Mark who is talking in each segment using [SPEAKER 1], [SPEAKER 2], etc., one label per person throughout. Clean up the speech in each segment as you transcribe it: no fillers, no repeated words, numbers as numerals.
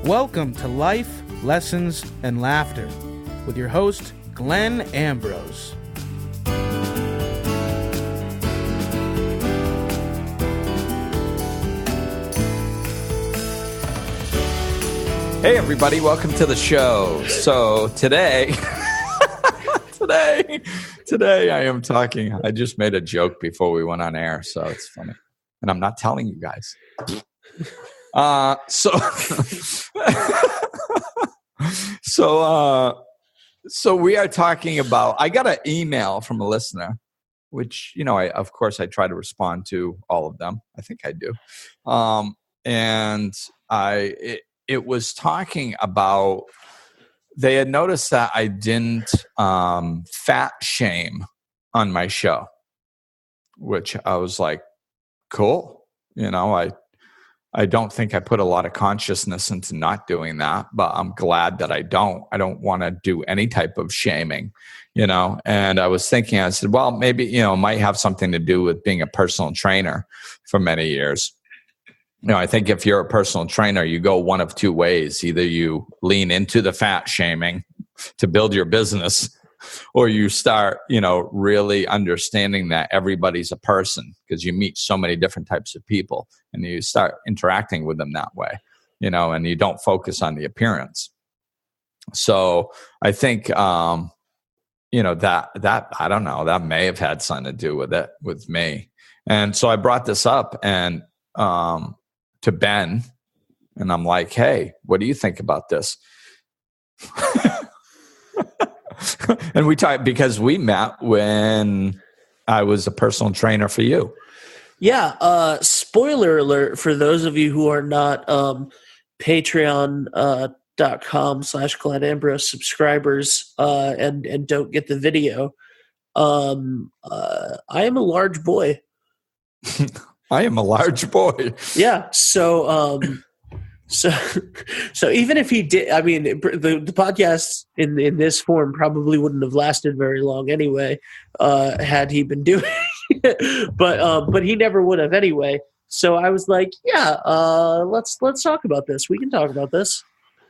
[SPEAKER 1] Welcome to Life, Lessons, and Laughter with your host, Glenn Ambrose.
[SPEAKER 2] Hey everybody, welcome to the show. So today I am talking, I just made a joke before we went on air, so it's funny. And I'm not telling you guys. So we are talking about, I got an email from a listener, which, of course I try to respond to all of them. I think I do. It was talking about, they had noticed that I didn't fat shame on my show, which I was like, cool. I don't think I put a lot of consciousness into not doing that, but I'm glad that I don't. I don't want to do any type of shaming, And I was thinking, I said, well, maybe, it might have something to do with being a personal trainer for many years. I think if you're a personal trainer, you go one of two ways. Either you lean into the fat shaming to build your business, or you start, really understanding that everybody's a person, because you meet so many different types of people and you start interacting with them that way, and you don't focus on the appearance. So I think, that I don't know, that may have had something to do with it, with me. And so I brought this up and, to Ben, and I'm like, hey, what do you think about this? And we talked because we met when I was a personal trainer for you.
[SPEAKER 3] Yeah. Spoiler alert for those of you who are not patreon.com/Glenn Ambrose subscribers and don't get the video. I am a large boy.
[SPEAKER 2] I am a large boy.
[SPEAKER 3] Yeah. So even if he did, I mean, the podcast in this form probably wouldn't have lasted very long anyway, had he been doing it. But he never would have anyway. So I was like, yeah, let's talk about this. We can talk about this.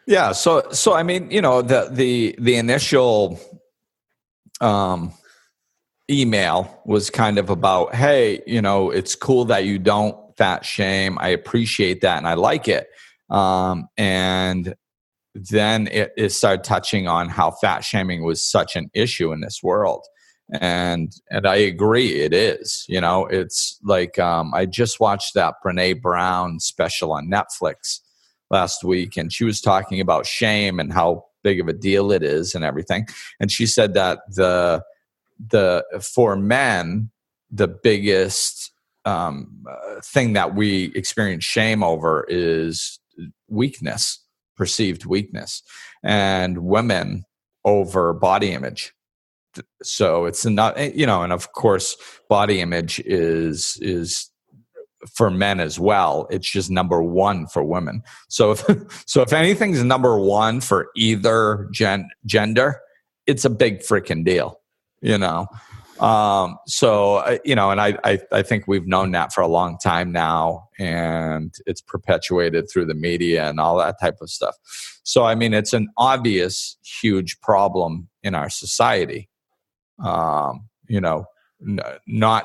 [SPEAKER 2] Yeah. So I mean, the initial email was kind of about, hey, it's cool that you don't fat shame. I appreciate that and I like it. And then it started touching on how fat shaming was such an issue in this world. And I agree, it is. It's like I just watched that Brene Brown special on Netflix last week, and she was talking about shame and how big of a deal it is and everything. And she said that for men, the biggest thing that we experience shame over is weakness, perceived weakness, and women over body image. So it's not, and of course, body image is for men as well. It's just number one for women. So if anything's number one for either gender, it's a big freaking deal. And I think we've known that for a long time now, and it's perpetuated through the media and all that type of stuff. So, I mean, it's an obvious, huge problem in our society. Not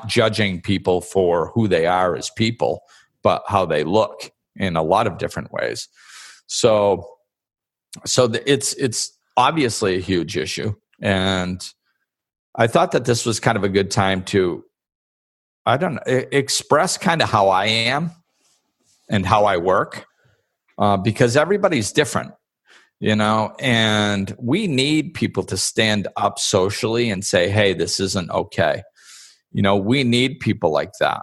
[SPEAKER 2] judging people for who they are as people, but how they look in a lot of different ways. So it's obviously a huge issue, and I thought that this was kind of a good time to, express kind of how I am and how I work, because everybody's different, and we need people to stand up socially and say, hey, this isn't okay. We need people like that.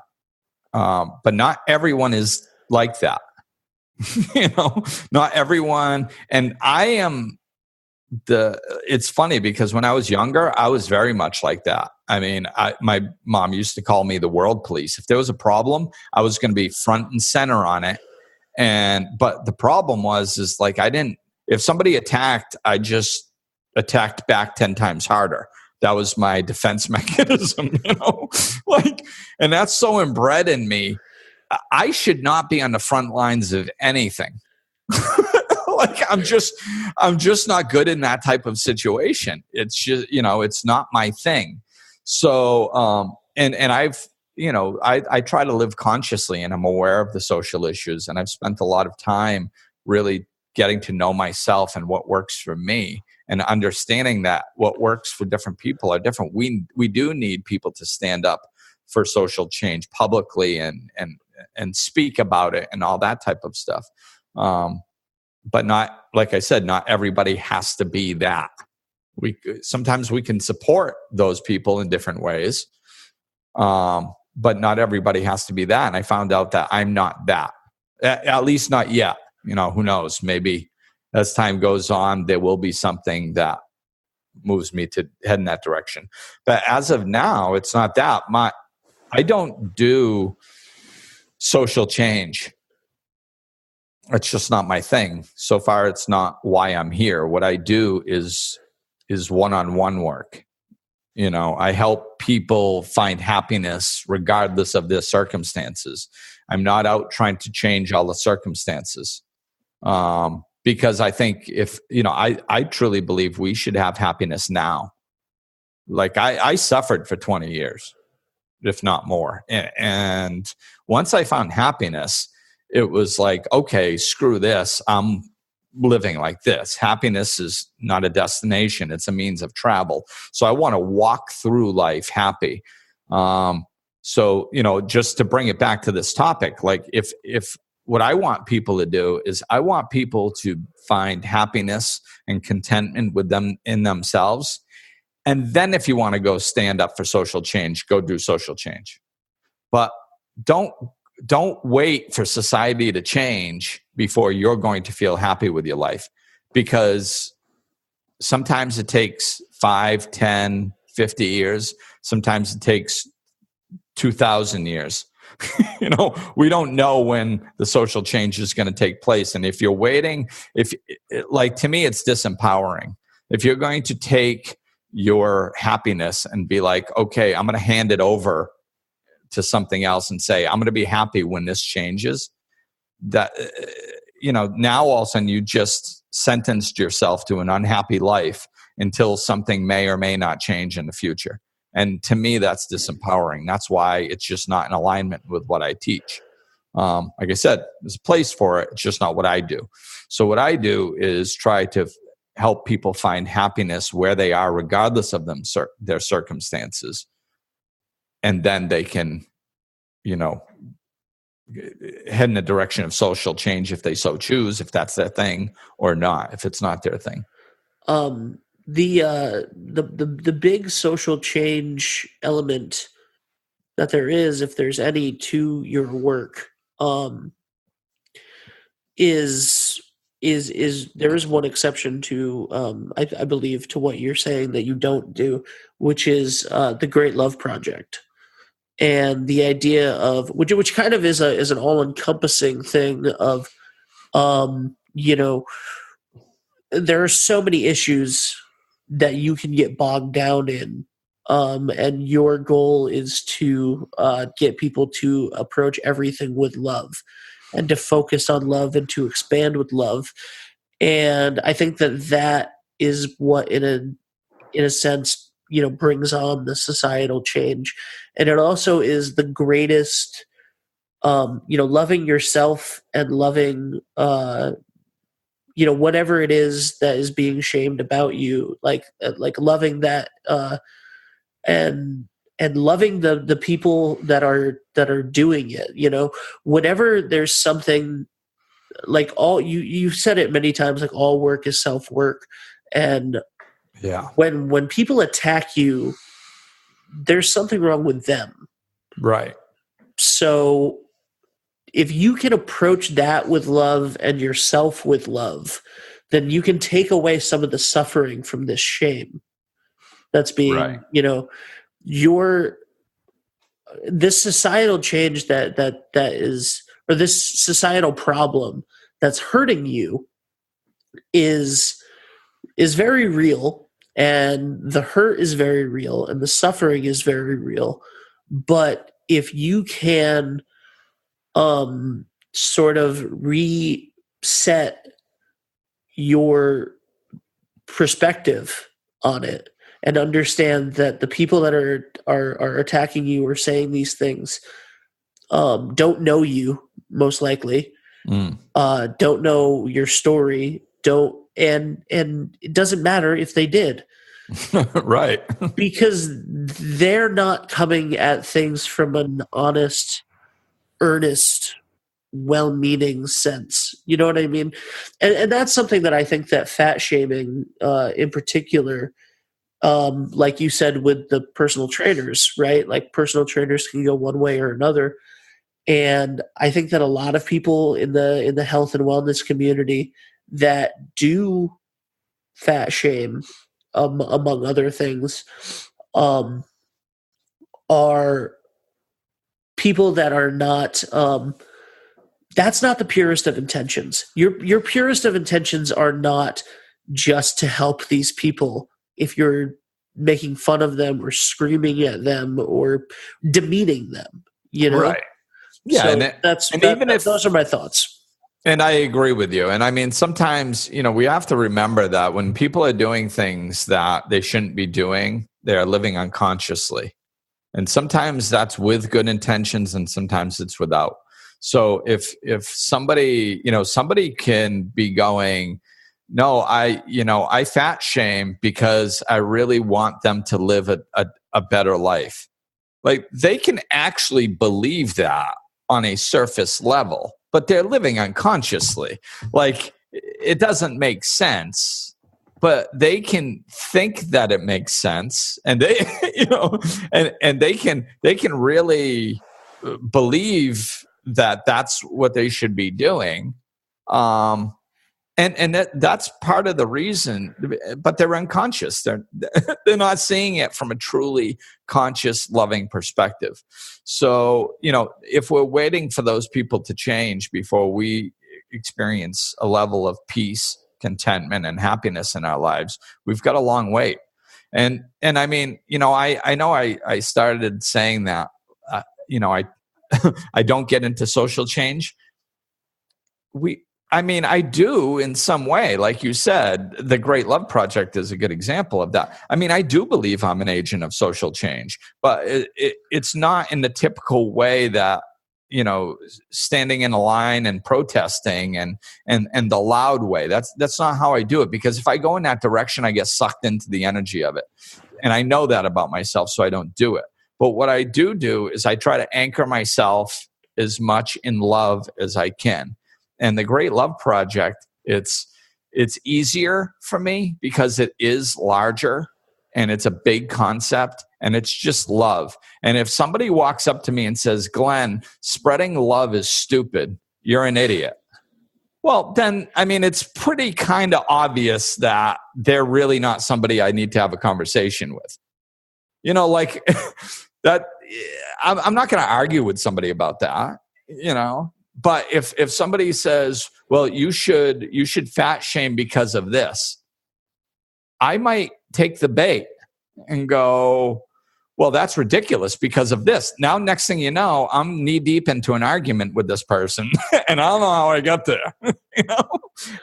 [SPEAKER 2] But not everyone is like that. Not everyone. And it's funny because when I was younger, I was very much like that. I mean, my mom used to call me the world police. If there was a problem, I was going to be front and center on it. But the problem is like, if somebody attacked, I just attacked back 10 times harder. That was my defense mechanism, and that's so inbred in me. I should not be on the front lines of anything. Like I'm just not good in that type of situation. It's just, it's not my thing. So, and I've, I try to live consciously, and I'm aware of the social issues, and I've spent a lot of time really getting to know myself and what works for me, and understanding that what works for different people are different. We do need people to stand up for social change publicly and speak about it and all that type of stuff. But not, like I said, not everybody has to be that. Sometimes we can support those people in different ways. But not everybody has to be that. And I found out that I'm not that, at least not yet. Who knows? Maybe as time goes on, there will be something that moves me to head in that direction. But as of now, it's not that. I don't do social change. It's just not my thing. So far, it's not why I'm here. What I do is one-on-one work. I help people find happiness regardless of their circumstances. I'm not out trying to change all the circumstances. Because I think I truly believe we should have happiness now. Like I suffered for 20 years, if not more. And once I found happiness, it was like, okay, screw this. I'm living like this. Happiness is not a destination. It's a means of travel. So I want to walk through life happy. So, just to bring it back to this topic, like if what I want people to do is I want people to find happiness and contentment with them in themselves. And then if you want to go stand up for social change, go do social change. But don't wait for society to change before you're going to feel happy with your life, because sometimes it takes 5, 10, 50 years. Sometimes it takes 2,000 years. We don't know when the social change is going to take place. And if you're waiting, to me, it's disempowering. If you're going to take your happiness and be like, okay, I'm going to hand it over to something else and say, I'm going to be happy when this changes, that, now all of a sudden you just sentenced yourself to an unhappy life until something may or may not change in the future. And to me, that's disempowering. That's why it's just not in alignment with what I teach. Like I said, there's a place for it. It's just not what I do. So what I do is try to help people find happiness where they are, regardless of their circumstances. And then they can, head in the direction of social change if they so choose, if that's their thing, or not, if it's not their thing.
[SPEAKER 3] The big social change element that there is, if there's any, to your work, is there is one exception to I believe to what you're saying that you don't do, which is the Great Love Project. And the idea of which kind of is an all-encompassing thing of there are so many issues that you can get bogged down in, and your goal is to get people to approach everything with love and to focus on love and to expand with love. And I think that is what in a sense brings on the societal change. And it also is the greatest, loving yourself and loving, whatever it is that is being shamed about you, like loving that, and loving the people that are doing it, whenever there's something like you said it many times, like all work is self-work. And
[SPEAKER 2] yeah,
[SPEAKER 3] when people attack you, there's something wrong with them.
[SPEAKER 2] Right.
[SPEAKER 3] So if you can approach that with love and yourself with love, then you can take away some of the suffering from this shame that's being,
[SPEAKER 2] right.
[SPEAKER 3] This societal change that is, or this societal problem that's hurting you is very real. And the hurt is very real, and the suffering is very real. But if you can sort of reset your perspective on it and understand that the people that are attacking you or saying these things don't know you, most likely, don't know your story, and it doesn't matter if they did.
[SPEAKER 2] Right.
[SPEAKER 3] Because they're not coming at things from an honest, earnest, well-meaning sense. You know what I mean? And that's something that I think that fat shaming in particular, like you said with the personal trainers, right? Like personal trainers can go one way or another. And I think that a lot of people in the health and wellness community that do fat shame, among other things, are people that are not. That's not the purest of intentions. Your purest of intentions are not just to help these people. If you're making fun of them or screaming at them or demeaning them,
[SPEAKER 2] right? Yeah,
[SPEAKER 3] so those are my thoughts.
[SPEAKER 2] And I agree with you. And I mean, sometimes, we have to remember that when people are doing things that they shouldn't be doing, they are living unconsciously. And sometimes that's with good intentions and sometimes it's without. So if somebody, somebody can be going, no, I fat shame because I really want them to live a better life. Like they can actually believe that on a surface level, but they're living unconsciously. Like it doesn't make sense, but they can think that it makes sense, and they, and they can really believe that that's what they should be doing. And that's part of the reason, but they're unconscious. They're not seeing it from a truly conscious, loving perspective. So, if we're waiting for those people to change before we experience a level of peace, contentment, and happiness in our lives, we've got a long wait. And I mean, I know I started saying that, I don't get into social change. I do in some way. Like you said, the Great Love Project is a good example of that. I mean, I do believe I'm an agent of social change, but it's not in the typical way that, standing in a line and protesting and the loud way. That's not how I do it, because if I go in that direction, I get sucked into the energy of it. And I know that about myself, so I don't do it. But what I do is I try to anchor myself as much in love as I can. And the Great Love Project, it's easier for me because it is larger and it's a big concept and it's just love. And if somebody walks up to me and says, Glenn, spreading love is stupid, you're an idiot. Well, then, I mean, it's pretty kind of obvious that they're really not somebody I need to have a conversation with. Like that, I'm not going to argue with somebody about that, But if somebody says, well, you should fat shame because of this, I might take the bait and go, well, that's ridiculous because of this. Now, next thing you know, I'm knee deep into an argument with this person and I don't know how I got there,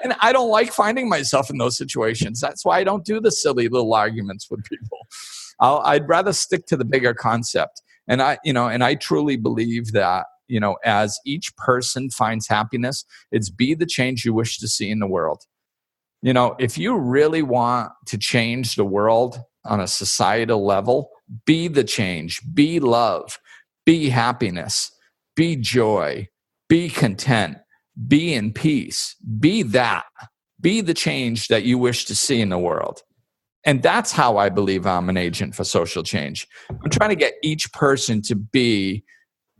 [SPEAKER 2] And I don't like finding myself in those situations. That's why I don't do the silly little arguments with people. I'd rather stick to the bigger concept. And I truly believe that, as each person finds happiness, it's be the change you wish to see in the world. If you really want to change the world on a societal level, be the change, be love, be happiness, be joy, be content, be in peace, be that, be the change that you wish to see in the world. And that's how I believe I'm an agent for social change. I'm trying to get each person to be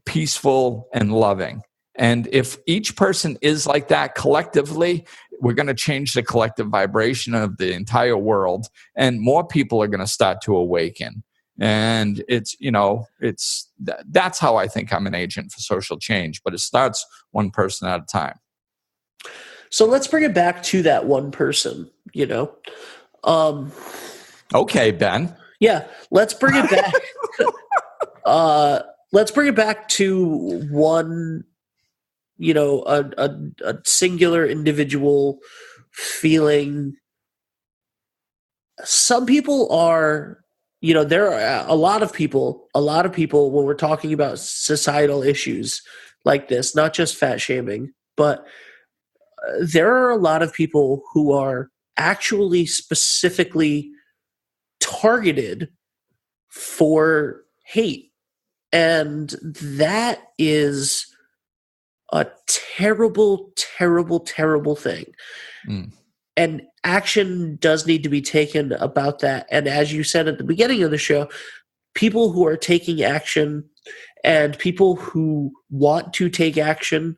[SPEAKER 2] peaceful and loving. And if each person is like that collectively, we're going to change the collective vibration of the entire world, and more people are going to start to awaken. And that's how I think I'm an agent for social change, but it starts one person at a time.
[SPEAKER 3] So let's bring it back to that one person,
[SPEAKER 2] Okay, Ben.
[SPEAKER 3] Yeah, let's bring it back. Let's bring it back to one, a singular individual feeling. Some people are, there are a lot of people when we're talking about societal issues like this, not just fat shaming, but there are a lot of people who are actually specifically targeted for hate. And that is a terrible, terrible, terrible thing. Mm. And action does need to be taken about that. And as you said at the beginning of the show, people who are taking action and people who want to take action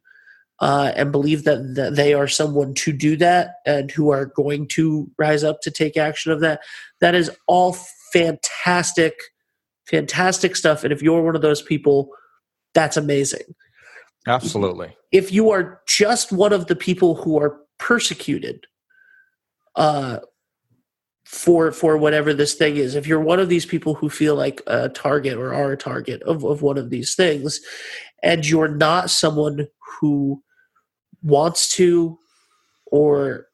[SPEAKER 3] and believe that they are someone to do that and who are going to rise up to take action of that, that is all fantastic, fantastic stuff. And if you're one of those people, that's amazing.
[SPEAKER 2] Absolutely.
[SPEAKER 3] If you are just one of the people who are persecuted for whatever this thing is, if you're one of these people who feel like a target or are a target of one of these things, and you're not someone who wants to or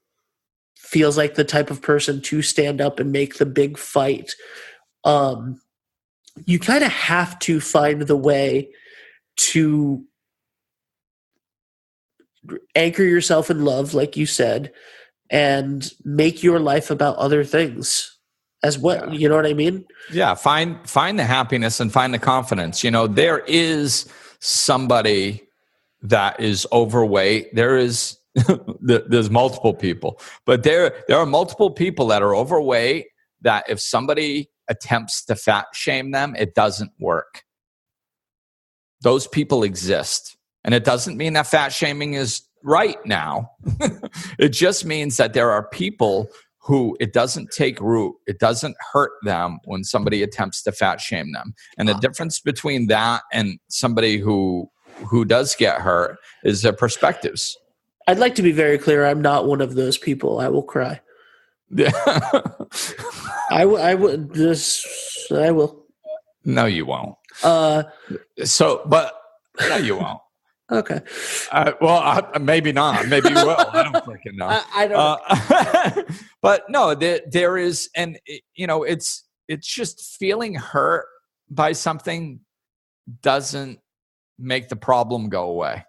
[SPEAKER 3] feels like the type of person to stand up and make the big fight, you kind of have to find the way to anchor yourself in love, like you said, and make your life about other things as well. Yeah. You know what I mean?
[SPEAKER 2] Yeah. Find the happiness and find the confidence. There is somebody that is overweight. There's multiple people, but there are multiple people that are overweight that if somebody attempts to fat shame them, it doesn't work. Those people exist. And it doesn't mean that fat shaming is right now. It just means that there are people who it doesn't take root. It doesn't hurt them when somebody attempts to fat shame them. And the difference between that and somebody who does get hurt is their perspectives.
[SPEAKER 3] I'd like to be very clear. I'm not one of those people. I will cry.
[SPEAKER 2] Yeah.
[SPEAKER 3] I will.
[SPEAKER 2] No, you won't. But no, you won't.
[SPEAKER 3] Okay.
[SPEAKER 2] Maybe not. Maybe you will. I don't freaking know.
[SPEAKER 3] I don't know.
[SPEAKER 2] But no, there is, and it's just feeling hurt by something doesn't make the problem go away.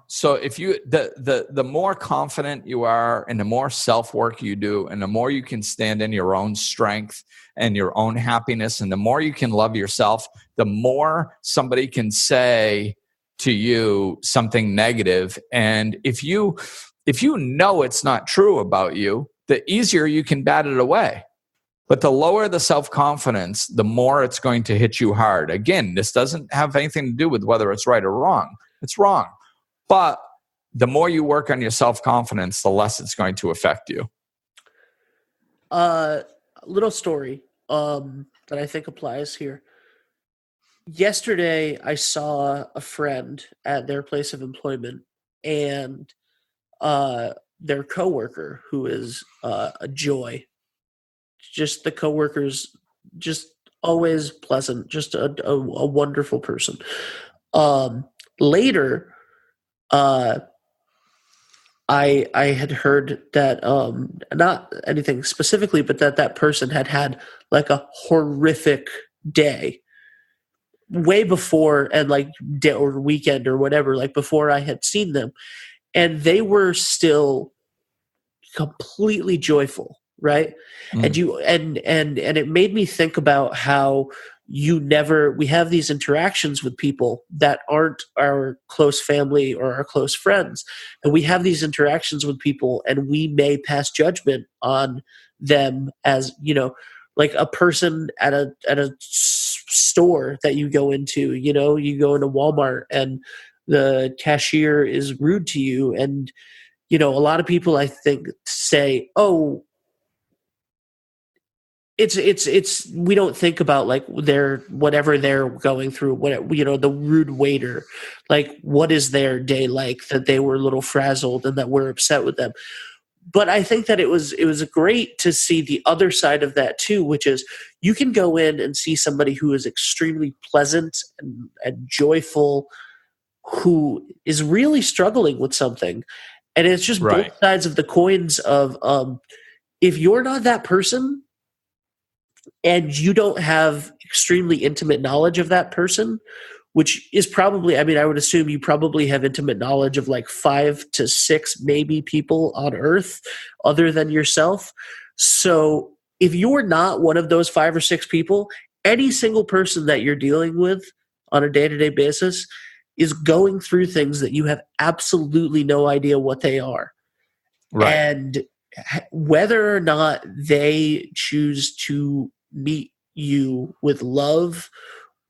[SPEAKER 2] So if you the more confident you are and the more self-work you do and the more you can stand in your own strength and your own happiness and the more you can love yourself, the more somebody can say to you something negative. And if you know it's not true about you, the easier you can bat it away. But the lower the self-confidence, the more it's going to hit you hard. Again, this doesn't have anything to do with whether it's right or wrong. It's wrong. But the more you work on your self-confidence, the less it's going to affect you.
[SPEAKER 3] A little story that I think applies here. Yesterday, I saw a friend at their place of employment, and their coworker, who is a joy. Just the coworkers, just always pleasant, just a wonderful person. Later, I had heard that not anything specifically, but that person had like a horrific day way before, and like day or weekend or whatever, like before I had seen them, and they were still completely joyful, right? Mm. And it made me think about how we have these interactions with people that aren't our close family or our close friends. And we have these interactions with people and we may pass judgment on them as, like a person at a store that you go into, you go into Walmart and the cashier is rude to you. And, a lot of people, I think, say, oh, it's we don't think about like whatever they're going through, the rude waiter, like what is their day like that they were a little frazzled and that we're upset with them. But I think that it was great to see the other side of that too, which is you can go in and see somebody who is extremely pleasant and joyful, who is really struggling with something, And it's just
[SPEAKER 2] Right.
[SPEAKER 3] both sides of the coins of if you're not that person and you don't have extremely intimate knowledge of that person, which is probably, I mean, I would assume you probably have intimate knowledge of like 5 to 6 maybe people on earth other than yourself. So if you're not one of those 5 or 6 people, any single person that you're dealing with on a day-to-day basis is going through things that you have absolutely no idea what they are.
[SPEAKER 2] Right.
[SPEAKER 3] And whether or not they choose to meet you with love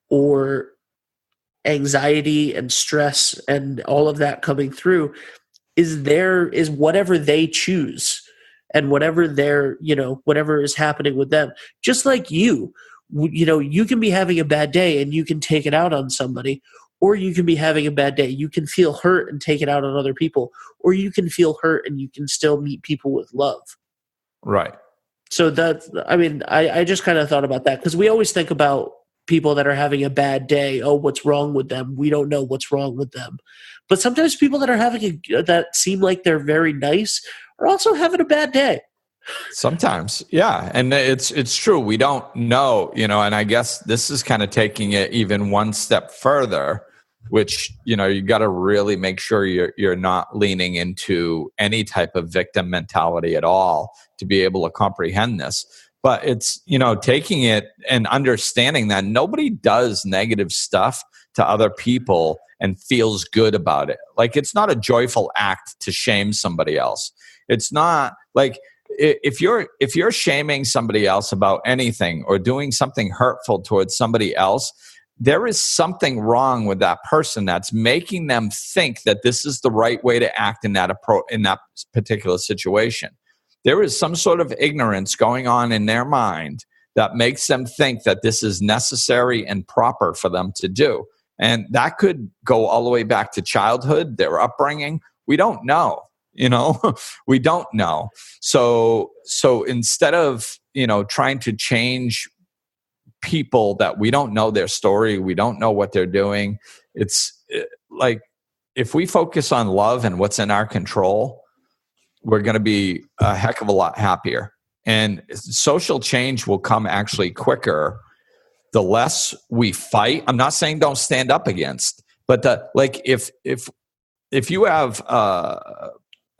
[SPEAKER 3] or anxiety and stress and all of that coming through is whatever they choose and whatever their, whatever is happening with them. Just like you can be having a bad day and you can take it out on somebody, or you can be having a bad day. You can feel hurt and take it out on other people, or you can feel hurt and you can still meet people with love.
[SPEAKER 2] Right.
[SPEAKER 3] So I just kind of thought about that because we always think about people that are having a bad day. Oh, what's wrong with them? We don't know what's wrong with them. But sometimes people that are that seem like they're very nice are also having a bad day.
[SPEAKER 2] Sometimes. Yeah. And it's true. We don't know, and I guess this is kind of taking it even one step further, which, you got to really make sure you're not leaning into any type of victim mentality at all to be able to comprehend this. But it's, taking it and understanding that nobody does negative stuff to other people and feels good about it. Like, it's not a joyful act to shame somebody else. It's not like if you're shaming somebody else about anything or doing something hurtful towards somebody else, there is something wrong with that person that's making them think that this is the right way to act in that particular situation. There is some sort of ignorance going on in their mind that makes them think that this is necessary and proper for them to do. And that could go all the way back to childhood, their upbringing. We don't know, we don't know. So instead of, trying to change people that we don't know their story, we don't know what they're doing, it's like if we focus on love and what's in our control, we're going to be a heck of a lot happier. And social change will come actually quicker the less we fight. I'm not saying don't stand up against, but if you have a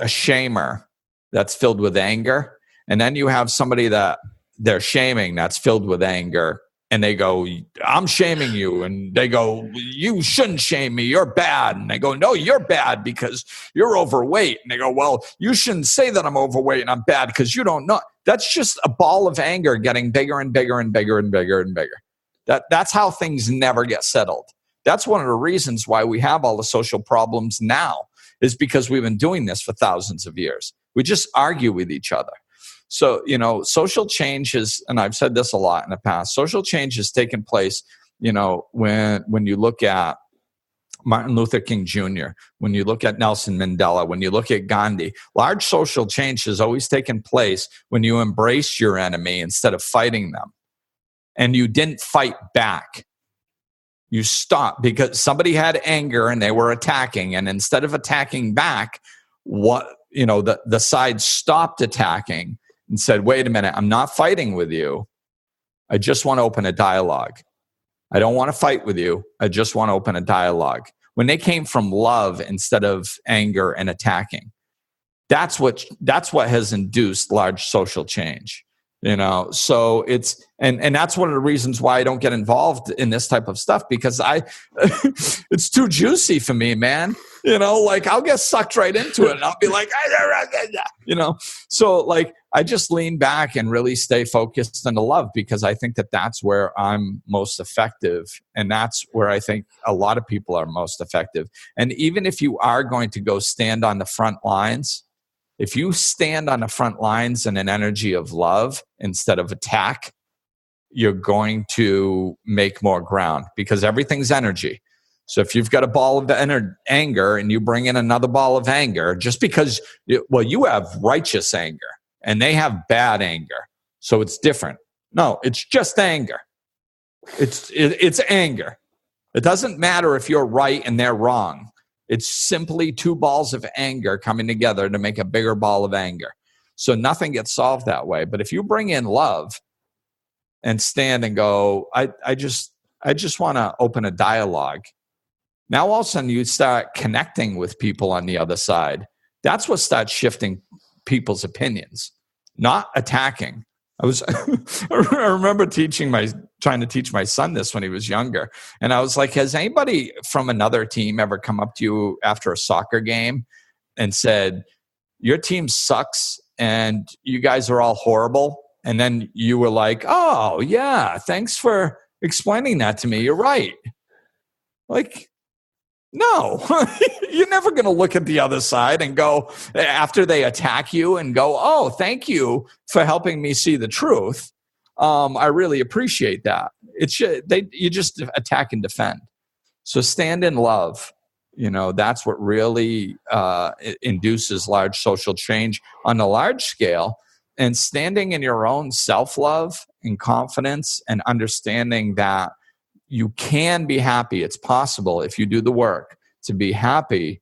[SPEAKER 2] shamer that's filled with anger, and then you have somebody that they're shaming that's filled with anger, and they go, I'm shaming you. And they go, you shouldn't shame me. You're bad. And they go, no, you're bad because you're overweight. And they go, well, you shouldn't say that I'm overweight and I'm bad because you don't know. That's just a ball of anger getting bigger and bigger and bigger and bigger and bigger. That's how things never get settled. That's one of the reasons why we have all the social problems now, is because we've been doing this for thousands of years. We just argue with each other. So, social change is, and I've said this a lot in the past, social change has taken place, when you look at Martin Luther King Jr., when you look at Nelson Mandela, when you look at Gandhi, large social change has always taken place when you embrace your enemy instead of fighting them. And you didn't fight back. You stopped because somebody had anger and they were attacking. And instead of attacking back, the side stopped attacking and said, wait a minute, I'm not fighting with you. I just want to open a dialogue. I don't want to fight with you. I just want to open a dialogue. When they came from love instead of anger and attacking, that's what has induced large social change. So it's, and that's one of the reasons why I don't get involved in this type of stuff, because it's too juicy for me, man. I'll get sucked right into it and I'll be like, so I just lean back and really stay focused on the love, because I think that that's where I'm most effective. And that's where I think a lot of people are most effective. And even if you are going to go stand on the front lines, if you stand on the front lines in an energy of love instead of attack, you're going to make more ground, because everything's energy. So if you've got a ball of anger and you bring in another ball of anger, just because, you have righteous anger and they have bad anger, so it's different. No, it's just anger. It's anger. It doesn't matter if you're right and they're wrong. It's simply two balls of anger coming together to make a bigger ball of anger. So nothing gets solved that way. But if you bring in love and stand and go, I just want to open a dialogue. Now all of a sudden you start connecting with people on the other side. That's what starts shifting people's opinions, not attacking. I remember trying to teach my son this when he was younger. And I was like, has anybody from another team ever come up to you after a soccer game and said, your team sucks and you guys are all horrible? And then you were like, oh yeah, thanks for explaining that to me. You're right. Like, no, you're never going to look at the other side and go after they attack you and go, oh, thank you for helping me see the truth. I really appreciate that. You just attack and defend. So stand in love. That's what really induces large social change on a large scale. And standing in your own self-love and confidence and understanding that you can be happy. It's possible if you do the work to be happy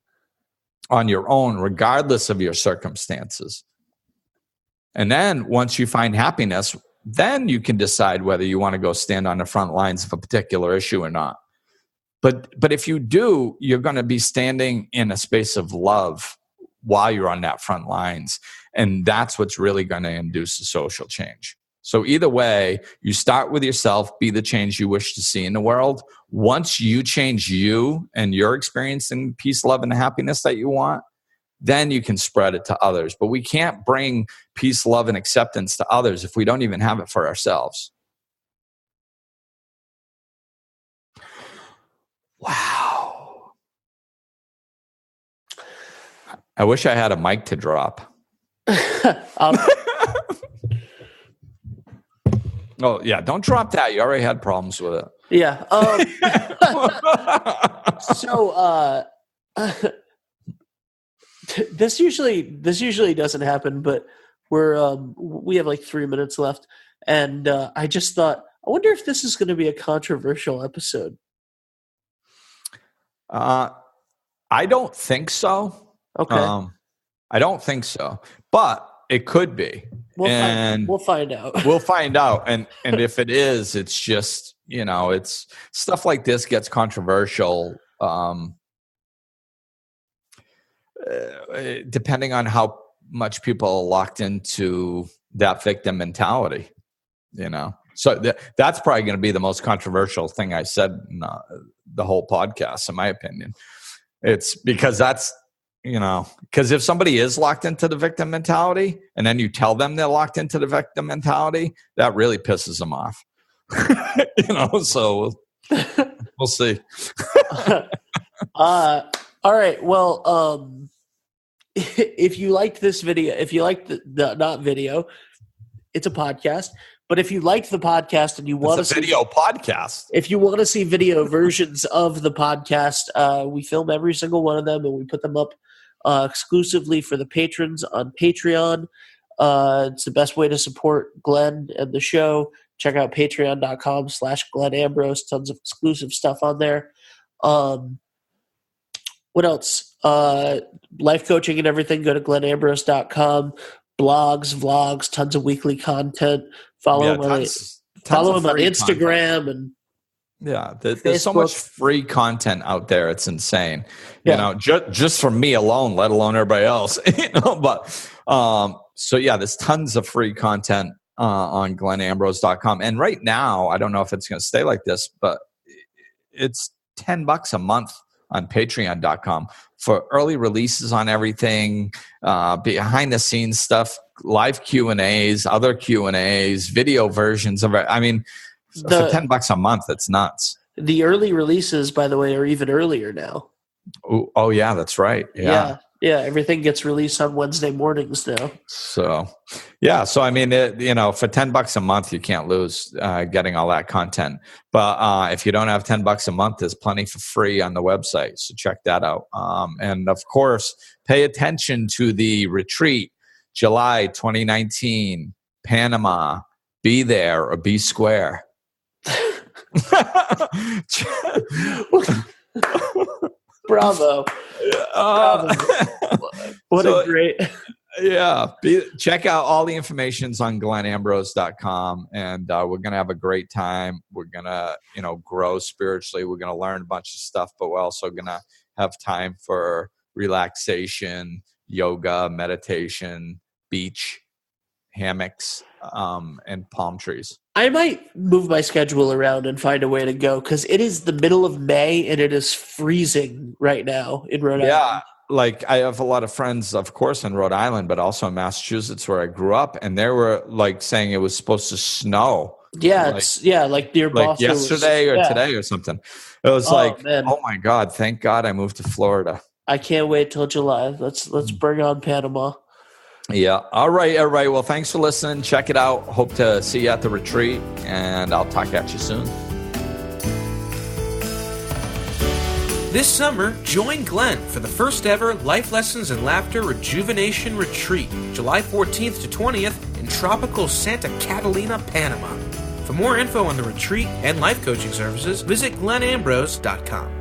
[SPEAKER 2] on your own, regardless of your circumstances. And then once you find happiness, then you can decide whether you want to go stand on the front lines of a particular issue or not. But if you do, you're going to be standing in a space of love while you're on that front lines. And that's what's really going to induce a social change. So either way, you start with yourself, be the change you wish to see in the world. Once you change you and you're experiencing peace, love, and happiness that you want, then you can spread it to others. But we can't bring peace, love, and acceptance to others if we don't even have it for ourselves. Wow. I wish I had a mic to drop. Oh, yeah. Don't drop that. You already had problems with it.
[SPEAKER 3] Yeah. So this usually doesn't happen, but we have like 3 minutes left. And I just thought, I wonder if this is going to be a controversial episode.
[SPEAKER 2] I don't think so.
[SPEAKER 3] Okay.
[SPEAKER 2] I don't think so. But it could be.
[SPEAKER 3] We'll find out.
[SPEAKER 2] We'll find out. And if it is, it's just, it's stuff like this gets controversial depending on how much people are locked into that victim mentality, So that's probably going to be the most controversial thing I said in the whole podcast, in my opinion. It's because that's, because if somebody is locked into the victim mentality and then you tell them they're locked into the victim mentality, that really pisses them off. So we'll see.
[SPEAKER 3] All right. Well, if you liked this video, if you liked the not video, it's a podcast. But if you liked the podcast and you want to see
[SPEAKER 2] video podcast,
[SPEAKER 3] if you want to see video versions of the podcast, we film every single one of them and we put them up exclusively for the patrons on Patreon. It's the best way to support Glenn and the show. Check out patreon.com/Glenn Ambrose. Tons of exclusive stuff on there. What else? Life coaching and everything. Go to glennambrose.com. Blogs, vlogs, tons of weekly content. Follow him on Instagram and
[SPEAKER 2] there's so much free content out there. It's insane. Just for me alone, let alone everybody else. But there's tons of free content on glennambrose.com. And right now, I don't know if it's going to stay like this, but it's $10 a month on patreon.com for early releases on everything, behind the scenes stuff, live Q&As, other Q&As, video versions of it. I mean, for $10 a month, it's nuts.
[SPEAKER 3] The early releases, by the way, are even earlier now.
[SPEAKER 2] Oh yeah, that's right. Yeah. Everything gets released on Wednesday mornings now. So I mean, for $10 a month, you can't lose getting all that content. But if you don't have $10 a month, there's plenty for free on the website. So check that out. And of course, pay attention to the retreat, July 2019, Panama. Be there or be square.
[SPEAKER 3] Bravo. What
[SPEAKER 2] So-
[SPEAKER 3] a great.
[SPEAKER 2] Yeah. Check out all the information's on glenambrose.com, and we're going to have a great time. We're going to, grow spiritually. We're going to learn a bunch of stuff, but we're also going to have time for relaxation, yoga, meditation, beach, hammocks, and palm trees.
[SPEAKER 3] I might move my schedule around and find a way to go because it is the middle of May and it is freezing right now in Rhode Island.
[SPEAKER 2] Like I have a lot of friends, of course, in Rhode Island, but also in Massachusetts where I grew up, and they were like saying it was supposed to snow.
[SPEAKER 3] Yeah,
[SPEAKER 2] like,
[SPEAKER 3] like near
[SPEAKER 2] like
[SPEAKER 3] Boston.
[SPEAKER 2] yesterday or today or something. It was
[SPEAKER 3] man.
[SPEAKER 2] oh my God, thank God I moved to Florida.
[SPEAKER 3] I can't wait till July. Let's bring on Panama.
[SPEAKER 2] Yeah. All right. Well, thanks for listening. Check it out. Hope to see you at the retreat, and I'll talk at you soon.
[SPEAKER 1] This summer, join Glenn for the first ever Life Lessons and Laughter Rejuvenation Retreat, July 14th to 20th in tropical Santa Catalina, Panama. For more info on the retreat and life coaching services, visit glenambrose.com.